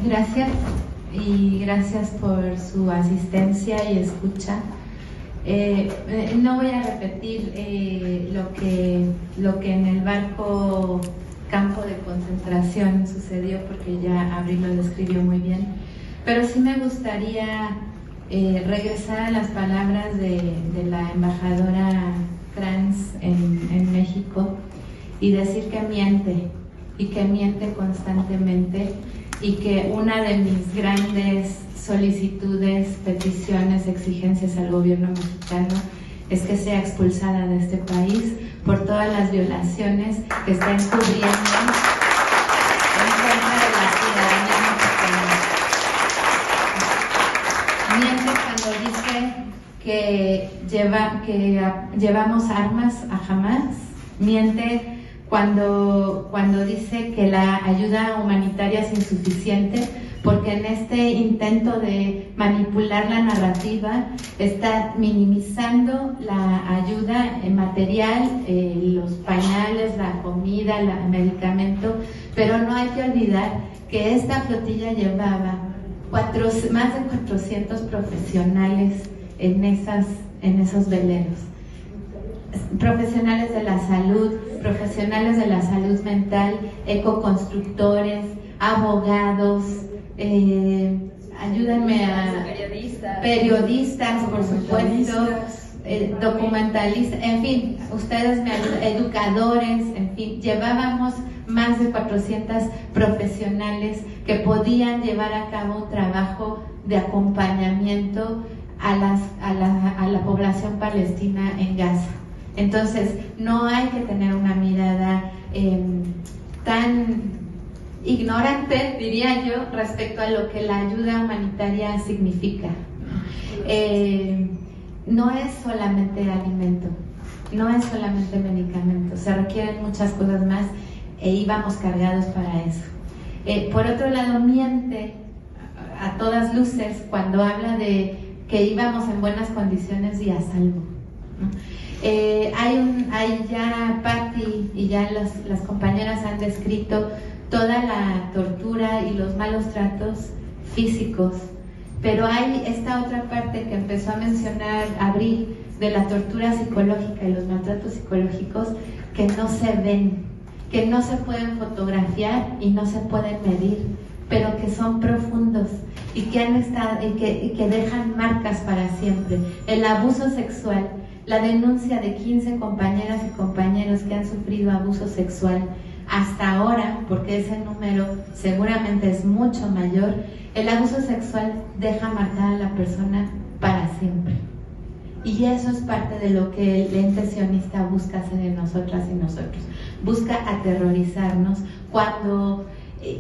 Gracias y gracias por su asistencia y escucha. No voy a repetir lo que en el barco campo de concentración sucedió, porque ya Abril lo describió muy bien, pero sí me gustaría regresar a las palabras de la embajadora trans en México y decir que miente, y que miente constantemente, y que una de mis grandes solicitudes, peticiones, exigencias al gobierno mexicano es que sea expulsada de este país por todas las violaciones que está encubriendo en contra de la ciudadanía mexicana. Miente cuando dice que llevamos armas a Hamas, miente cuando dice que la ayuda humanitaria es insuficiente, porque en este intento de manipular la narrativa está minimizando la ayuda material, los pañales, la comida, el medicamento, pero no hay que olvidar que esta flotilla llevaba más de 400 profesionales en esos veleros. Profesionales de la salud mental, ecoconstructores, abogados, ayúdenme a periodistas, por supuesto, documentalistas, en fin, ustedes me ayudan, educadores, en fin, llevábamos más de 400 profesionales que podían llevar a cabo un trabajo de acompañamiento a la población palestina en Gaza. Entonces, no hay que tener una mirada tan ignorante, diría yo, respecto a lo que la ayuda humanitaria significa. No es solamente alimento, no es solamente medicamento, se requieren muchas cosas más e íbamos cargados para eso. Por otro lado, miente a todas luces cuando habla de que íbamos en buenas condiciones y a salvo, ¿no? Hay ya Patti y ya las compañeras han descrito toda la tortura y los malos tratos físicos, pero hay esta otra parte que empezó a mencionar Abril, de la tortura psicológica y los maltratos psicológicos, que no se ven, que no se pueden fotografiar y no se pueden medir, pero que son profundos y que han estado y que dejan marcas para siempre. El abuso sexual, la denuncia de 15 compañeras y compañeros que han sufrido abuso sexual hasta ahora, porque ese número seguramente es mucho mayor. El abuso sexual deja marcada a la persona para siempre, y eso es parte de lo que el ente sionista busca hacer en nosotras y nosotros. Busca aterrorizarnos cuando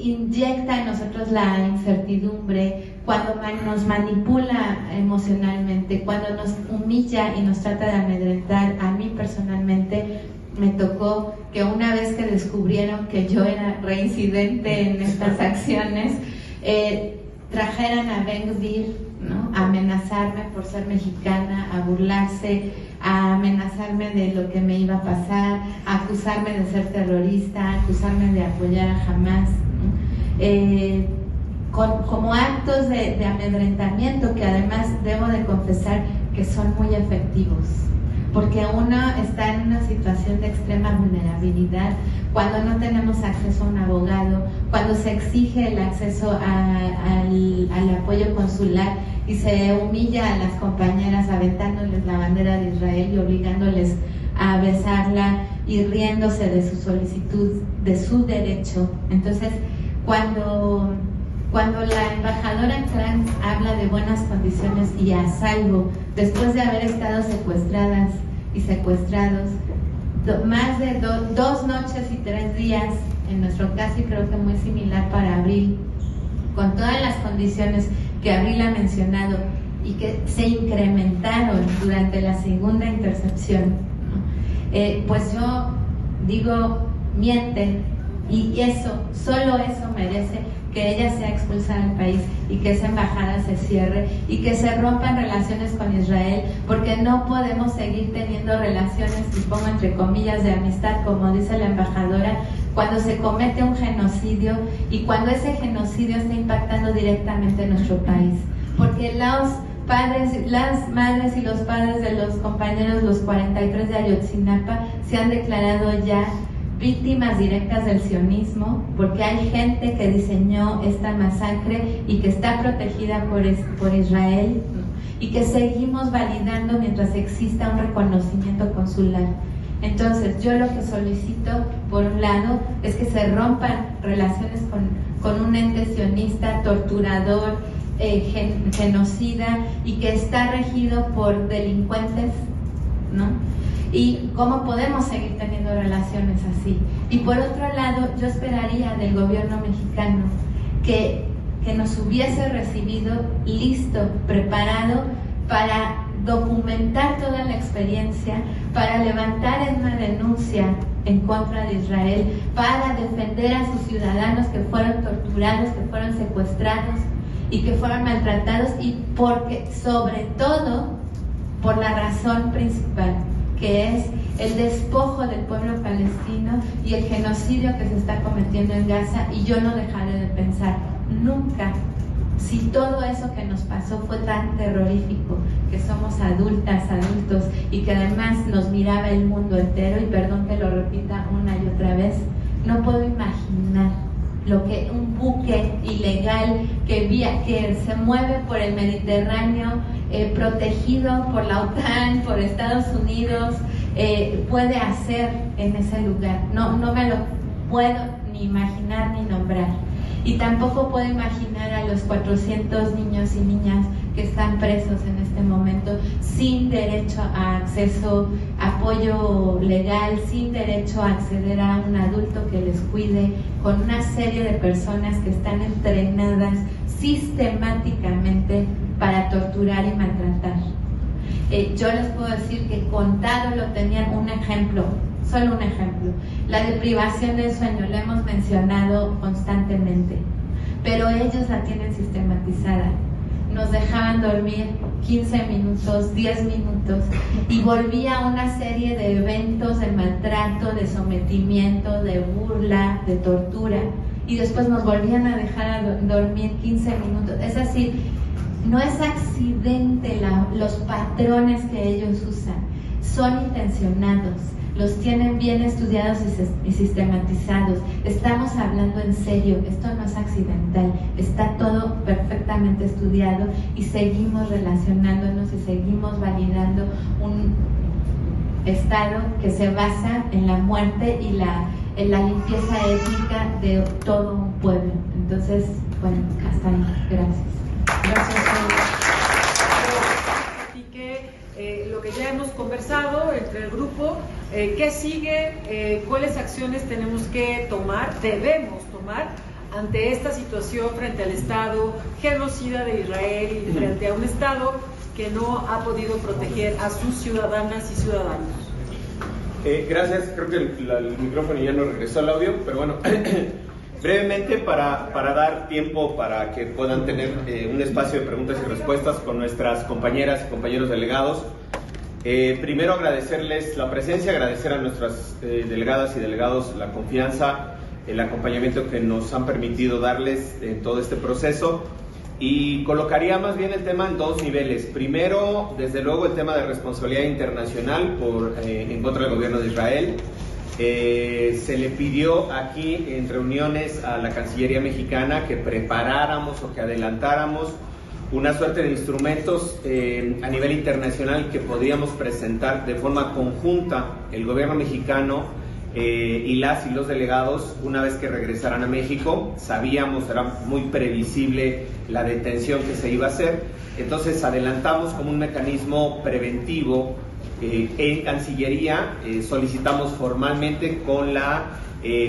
inyecta en nosotros la incertidumbre, cuando nos manipula emocionalmente, cuando nos humilla y nos trata de amedrentar. A mí personalmente me tocó que una vez que descubrieron que yo era reincidente en estas acciones, trajeran a Ben Gvir, ¿no?, a amenazarme por ser mexicana, a burlarse, a amenazarme de lo que me iba a pasar, a acusarme de ser terrorista, a acusarme de apoyar a Hamas, ¿no? Como actos de amedrentamiento, que además debo de confesar que son muy efectivos, porque uno está en una situación de extrema vulnerabilidad cuando no tenemos acceso a un abogado, cuando se exige el acceso al apoyo consular y se humilla a las compañeras aventándoles la bandera de Israel y obligándoles a besarla y riéndose de su solicitud, de su derecho. Entonces, cuando la embajadora trans habla de buenas condiciones y a salvo, después de haber estado secuestradas y secuestrados más de 2 noches y 3 días, en nuestro caso, y creo que muy similar para Abril, con todas las condiciones que Abril ha mencionado y que se incrementaron durante la segunda intercepción, ¿no? Pues yo digo, mienten, y eso, solo eso merece que ella sea expulsada del país y que esa embajada se cierre y que se rompan relaciones con Israel, porque no podemos seguir teniendo relaciones, y pongo entre comillas, de amistad, como dice la embajadora, cuando se comete un genocidio y cuando ese genocidio está impactando directamente en nuestro país. Porque los padres, las madres y los padres de los compañeros, los 43 de Ayotzinapa, se han declarado ya víctimas directas del sionismo, porque hay gente que diseñó esta masacre y que está protegida por Israel, y que seguimos validando mientras exista un reconocimiento consular. Entonces, yo lo que solicito, por un lado, es que se rompan relaciones con un ente sionista, torturador, genocida, y que está regido por delincuentes, ¿no? Y cómo podemos seguir teniendo relaciones así. Y por otro lado, yo esperaría del gobierno mexicano que nos hubiese recibido listo, preparado para documentar toda la experiencia, para levantar una denuncia en contra de Israel, para defender a sus ciudadanos que fueron torturados, que fueron secuestrados y que fueron maltratados, y porque, sobre todo, por la razón principal, que es el despojo del pueblo palestino y el genocidio que se está cometiendo en Gaza. Y yo no dejaré de pensar nunca, si todo eso que nos pasó fue tan terrorífico, que somos adultas, adultos, y que además nos miraba el mundo entero, y perdón que lo repita una y otra vez, no puedo imaginar lo que un buque ilegal que se mueve por el Mediterráneo, protegido por la OTAN, por Estados Unidos, puede hacer en ese lugar. No me lo puedo ni imaginar ni nombrar. Y tampoco puedo imaginar a los 400 niños y niñas que están presos en este momento, sin derecho a acceso, apoyo legal, sin derecho a acceder a un adulto que les cuide, con una serie de personas que están entrenadas sistemáticamente para torturar y maltratar. Yo les puedo decir que contado lo tenían. Un ejemplo, solo un ejemplo, la deprivación del sueño, la hemos mencionado constantemente, pero ellos la tienen sistematizada. Nos dejaban dormir 15 minutos, 10 minutos, y volvía una serie de eventos de maltrato, de sometimiento, de burla, de tortura, y después nos volvían a dejar a dormir 15 minutos. Es decir, no es accidente los patrones que ellos usan, son intencionados, los tienen bien estudiados y sistematizados. Estamos hablando en serio, esto no es accidental, está todo perfectamente estudiado, y seguimos relacionándonos y seguimos validando un Estado que se basa en la muerte y en la limpieza étnica de todo un pueblo. Entonces, bueno, hasta ahí. Gracias. Gracias. Y que lo que ya hemos conversado entre el grupo, ¿qué sigue? ¿Cuáles acciones tenemos que tomar, debemos tomar ante esta situación frente al Estado genocida de Israel y frente a un Estado que no ha podido proteger a sus ciudadanas y ciudadanos? Gracias, creo que el micrófono ya no regresó al audio, pero bueno, brevemente para dar tiempo para que puedan tener un espacio de preguntas y respuestas con nuestras compañeras y compañeros delegados. Primero agradecerles la presencia, agradecer a nuestras delegadas y delegados la confianza, el acompañamiento que nos han permitido darles en todo este proceso, y colocaría más bien el tema en dos niveles. Primero, desde luego, el tema de responsabilidad internacional en contra del gobierno de Israel. Se le pidió aquí en reuniones a la Cancillería mexicana que preparáramos o que adelantáramos una suerte de instrumentos a nivel internacional que podríamos presentar de forma conjunta el gobierno mexicano y los delegados una vez que regresaran a México. Sabíamos, era muy previsible la detención que se iba a hacer, entonces adelantamos como un mecanismo preventivo. En Cancillería solicitamos formalmente con la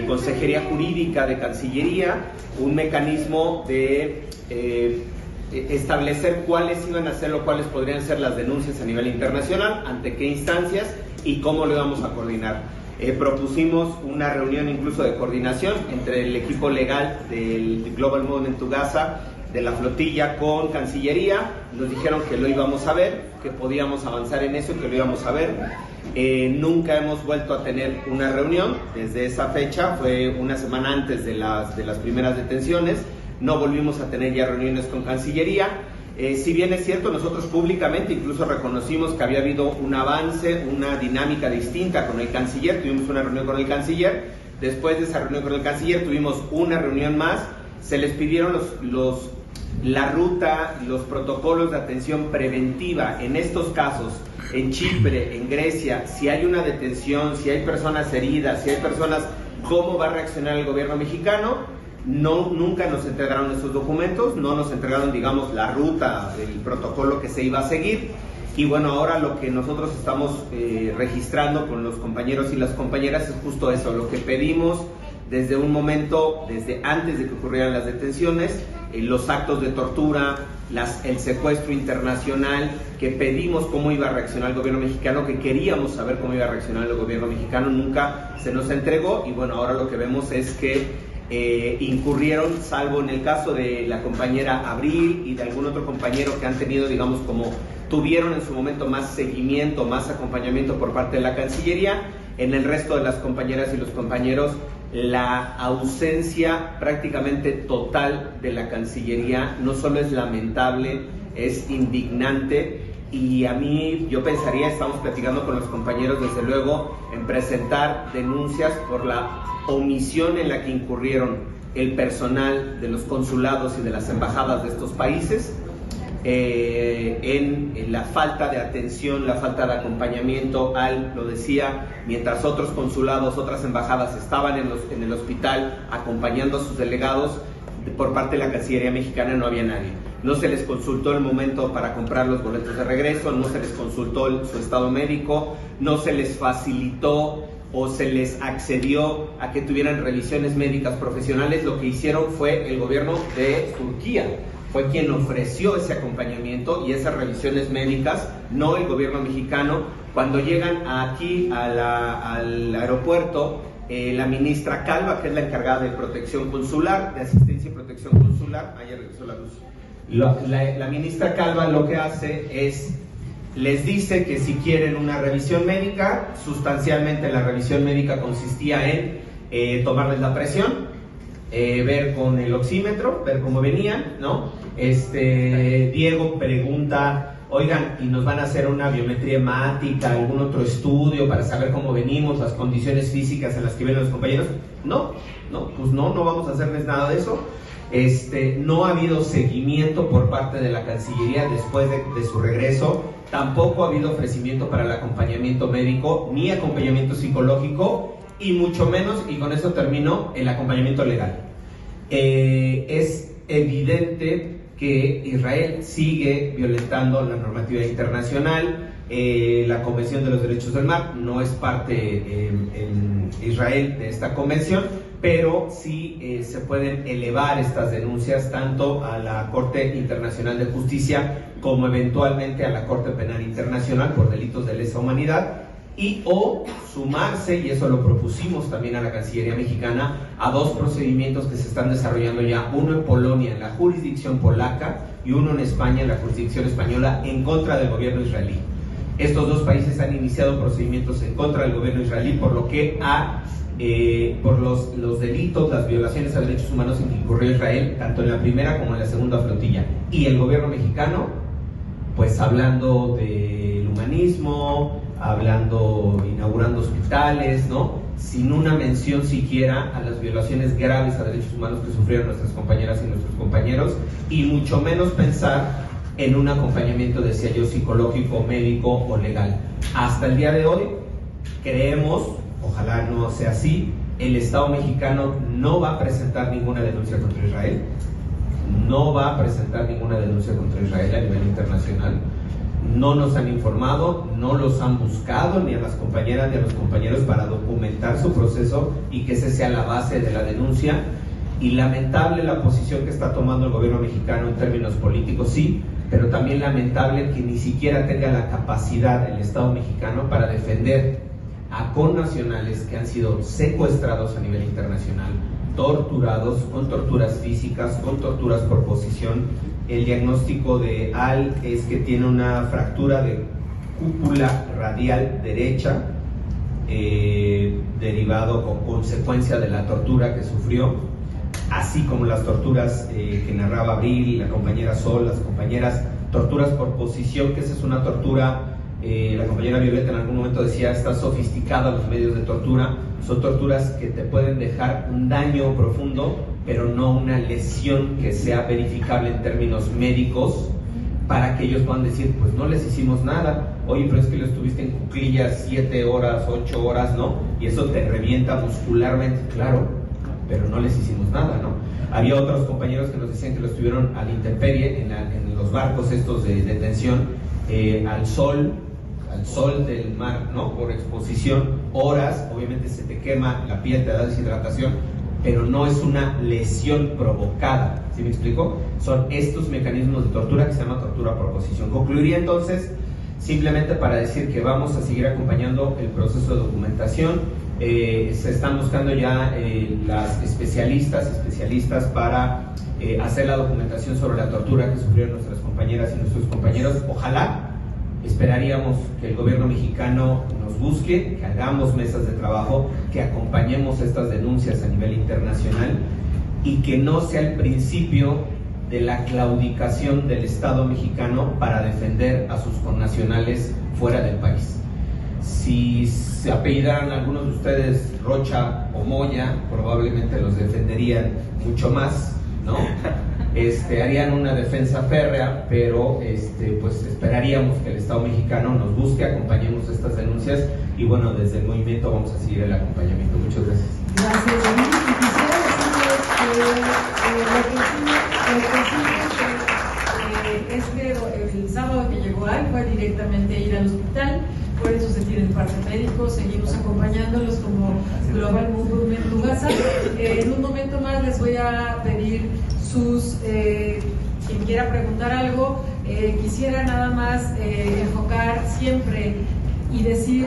Consejería Jurídica de Cancillería un mecanismo de establecer cuáles iban a ser o cuáles podrían ser las denuncias a nivel internacional, ante qué instancias y cómo lo íbamos a coordinar. Propusimos una reunión incluso de coordinación entre el equipo legal del Global Movement to Gaza, de la flotilla, con Cancillería. Nos dijeron que lo íbamos a ver, que podíamos avanzar en eso y que lo íbamos a ver. Nunca hemos vuelto a tener una reunión desde esa fecha, fue una semana antes de las primeras detenciones. No volvimos a tener ya reuniones con Cancillería. Si bien es cierto, nosotros públicamente incluso reconocimos que había habido un avance, una dinámica distinta con el canciller. Tuvimos una reunión con el canciller. Después de esa reunión con el canciller tuvimos una reunión más. Se les pidieron la ruta, los protocolos de atención preventiva en estos casos, en Chipre, en Grecia. Si hay una detención, si hay personas heridas, si hay personas, ¿cómo va a reaccionar el gobierno mexicano? Nunca nos entregaron esos documentos, no nos entregaron, digamos, la ruta, el protocolo que se iba a seguir. Y bueno, ahora lo que nosotros estamos registrando con los compañeros y las compañeras es justo eso, lo que pedimos desde un momento, desde antes de que ocurrieran las detenciones, los actos de tortura, el secuestro internacional, que pedimos cómo iba a reaccionar el gobierno mexicano, que queríamos saber cómo iba a reaccionar el gobierno mexicano, nunca se nos entregó. Y bueno, ahora lo que vemos es que incurrieron, salvo en el caso de la compañera Abril y de algún otro compañero que han tenido, digamos, como tuvieron en su momento más seguimiento, más acompañamiento por parte de la Cancillería. En el resto de las compañeras y los compañeros, la ausencia prácticamente total de la Cancillería no solo es lamentable, es indignante. Y a mí, yo pensaría, estamos platicando con los compañeros desde luego, en presentar denuncias por la omisión en la que incurrieron el personal de los consulados y de las embajadas de estos países, en la falta de atención, la falta de acompañamiento lo decía, mientras otros consulados, otras embajadas estaban en el hospital acompañando a sus delegados, por parte de la Cancillería mexicana no había nadie. No se les consultó el momento para comprar los boletos de regreso, no se les consultó su estado médico, no se les facilitó o se les accedió a que tuvieran revisiones médicas profesionales. Lo que hicieron fue el gobierno de Turquía, fue quien ofreció ese acompañamiento y esas revisiones médicas, no el gobierno mexicano. Cuando llegan aquí al aeropuerto, la ministra Calva, que es la encargada de protección consular, de asistencia y protección consular, ayer regresó la luz. La ministra Calva lo que hace es, les dice que si quieren una revisión médica, sustancialmente la revisión médica consistía en tomarles la presión, ver con el oxímetro, ver cómo venían, ¿no? Diego pregunta, oigan, ¿y nos van a hacer una biometría hemática, algún otro estudio para saber cómo venimos, las condiciones físicas en las que vienen los compañeros? No vamos a hacerles nada de eso. No ha habido seguimiento por parte de la Cancillería después de su regreso. Tampoco ha habido ofrecimiento para el acompañamiento médico, ni acompañamiento psicológico, y mucho menos, y con eso termino, el acompañamiento legal. Es evidente que Israel sigue violentando la normativa internacional. La Convención de los Derechos del Mar no es parte en Israel de esta convención, pero sí se pueden elevar estas denuncias tanto a la Corte Internacional de Justicia como eventualmente a la Corte Penal Internacional por delitos de lesa humanidad, o sumarse, y eso lo propusimos también a la Cancillería mexicana, a dos procedimientos que se están desarrollando ya, uno en Polonia, en la jurisdicción polaca, y uno en España, en la jurisdicción española, en contra del gobierno israelí. Estos dos países han iniciado procedimientos en contra del gobierno israelí por lo que por los delitos, las violaciones a derechos humanos en que incurrió Israel, tanto en la primera como en la segunda flotilla. Y el gobierno mexicano, pues hablando del humanismo, inaugurando hospitales, ¿no? Sin una mención siquiera a las violaciones graves a derechos humanos que sufrieron nuestras compañeras y nuestros compañeros, y mucho menos pensar en un acompañamiento, decía yo, psicológico, médico o legal. Hasta el día de hoy creemos, ojalá no sea así, el Estado mexicano no va a presentar ninguna denuncia contra Israel, no va a presentar ninguna denuncia contra Israel a nivel internacional. No nos han informado, no los han buscado ni a las compañeras ni a los compañeros para documentar su proceso y que esa sea la base de la denuncia. Y lamentable la posición que está tomando el gobierno mexicano en términos políticos, sí, pero también lamentable que ni siquiera tenga la capacidad el Estado mexicano para defender a connacionales que han sido secuestrados a nivel internacional, torturados, con torturas físicas, con torturas por posición. El diagnóstico de Al es que tiene una fractura de cúpula radial derecha, derivado o consecuencia de la tortura que sufrió, así como las torturas que narraba Abril, la compañera Sol, las compañeras, torturas por posición, que esa es una tortura. La compañera Violeta en algún momento decía, está sofisticada los medios de tortura, son torturas que te pueden dejar un daño profundo, pero no una lesión que sea verificable en términos médicos, para que ellos puedan decir, pues no les hicimos nada. Oye, pero es que lo estuviste en cuclillas 7 horas, 8 horas, ¿no? Y eso te revienta muscularmente, claro, pero no les hicimos nada, ¿no? Había otros compañeros que nos decían que lo estuvieron a la intemperie, en los barcos estos de detención, al sol del mar, ¿no? Por exposición, horas, obviamente se te quema la piel, te da deshidratación, pero no es una lesión provocada, ¿sí me explico? Son estos mecanismos de tortura que se llama tortura por posición. Concluiría entonces, simplemente para decir que vamos a seguir acompañando el proceso de documentación. Se están buscando ya las especialistas para hacer la documentación sobre la tortura que sufrieron nuestras compañeras y nuestros compañeros. Ojalá, esperaríamos que el gobierno mexicano nos busque, que hagamos mesas de trabajo, que acompañemos estas denuncias a nivel internacional y que no sea el principio de la claudicación del Estado mexicano para defender a sus connacionales fuera del país. Si se apellidaran algunos de ustedes Rocha o Moya, probablemente los defenderían mucho más, ¿no? Harían una defensa férrea, pero pues esperaríamos que el Estado mexicano nos busque, acompañemos estas denuncias y bueno, desde el movimiento vamos a seguir el acompañamiento. Muchas gracias. Gracias, David. Quisiera decirles el sábado que llegó Al fue directamente a ir al hospital, por eso se tiene el parte médico, seguimos acompañándolos como Global Movement Tugasa. En un momento más les voy a pedir quien quiera preguntar algo. Quisiera nada más enfocar siempre y decir